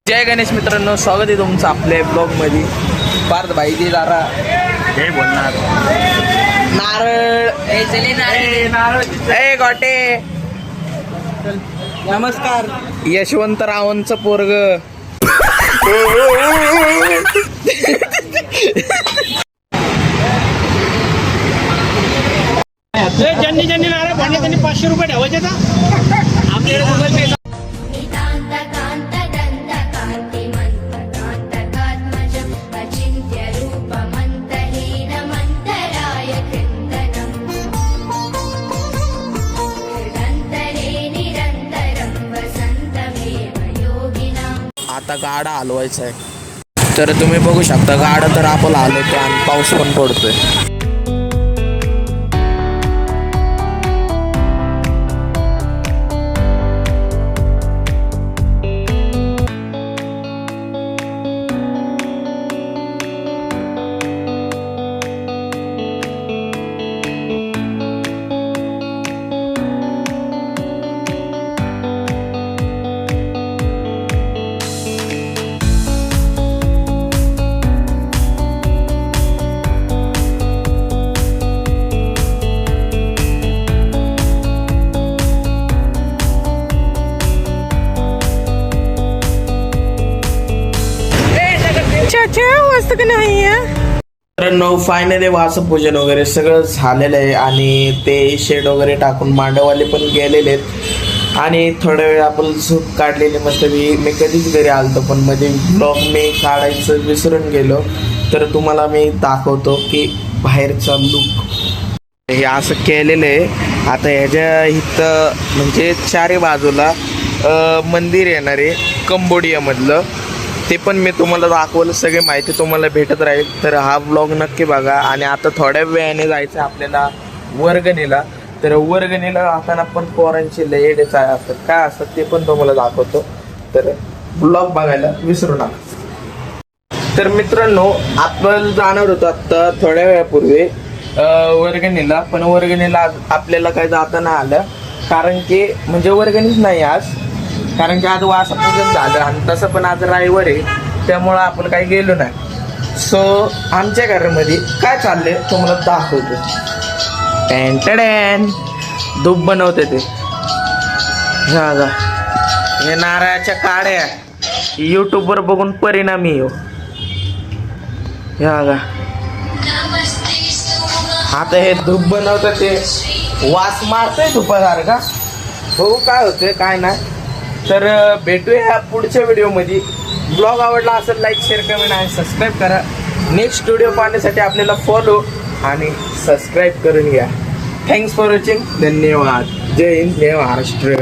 जय गणेश मित्रांनो, स्वागत आहे तुमचं आपल्या ब्लॉग मध्ये. पार्थ भाई जी जरा हे बोलणार नारळ ए गोटे. नमस्कार. यशवंतरावांचं पोरग. ज्यांनी ज्यांनी नारळ भांडले त्यांनी 500 रुपये ठेवायचे का आपल्याकडे गुगल पे. आता गाडा हलवायचा आहे, तर तुम्ही बघू शकता गाडा तर आपण हलवतोय आणि पाऊस पण पडतोय. मित्रांनो, फायनली वासपूजन वगैरे सगळं झालेलं आहे आणि ते शेड वगैरे टाकून मांडववाले पण गेलेले आहेत आणि थोड्या वेळ आपण झोप काढलेली मस्त. मी कधीच घरी आलतो पण मध्ये ब्लॉग मी काढायचं विसरून गेलो, तर तुम्हाला मी दाखवतो की बाहेरचा लुक हे असं केलेलं आहे. आता ह्याच्या इथं म्हणजे चारी बाजूला मंदिर येणार आहे कंबोडियामधलं, ते पण मी तुम्हाला दाखवलं. सगळी माहिती तुम्हाला भेटत राहील, तर हा ब्लॉग नक्की बघा. आणि आता थोड्या वेळाने जायचं आपल्याला वर्गणीला, तर वर्गणीला जाताना पण पोरांची लयडेच असतात, काय असतात ते पण तुम्हाला दाखवतो, तर ब्लॉग बघायला विसरू नका. तर मित्रांनो, आपण जाणार होतो आता थोड्या वेळापूर्वी वर्गणीला, पण वर्गणीला आपल्याला काय जाता नाही आलं, कारण की म्हणजे वर्गणीच नाही आज, कारण की आज वासपूजन झालं आणि तसं पण आज रविवार आहे, त्यामुळं आपण काही गेलो नाही. सो आमच्या घरामध्ये काय चाललंय तुम्हाला दाखवतो. टॅन धूप बनवते ते. हे नारळाच्या काड्या यूट्यूबवर बघून परिणामी येऊ. आता हे धूप बनवतं ते वास मारतंय धुपासारखा. बघू काय होतंय काय नाही. तर भेटूया पुढच्या व्हिडिओमध्ये. ब्लॉग आवडला असेल लाईक शेअर कमेंट आणि सबस्क्राईब करा. नेक्स्ट व्हिडिओ पाहण्यासाठी आपल्याला फॉलो आणि सबस्क्राईब करून घ्या. Thanks for watching. धन्यवाद. जय हिंद, जय महाराष्ट्र.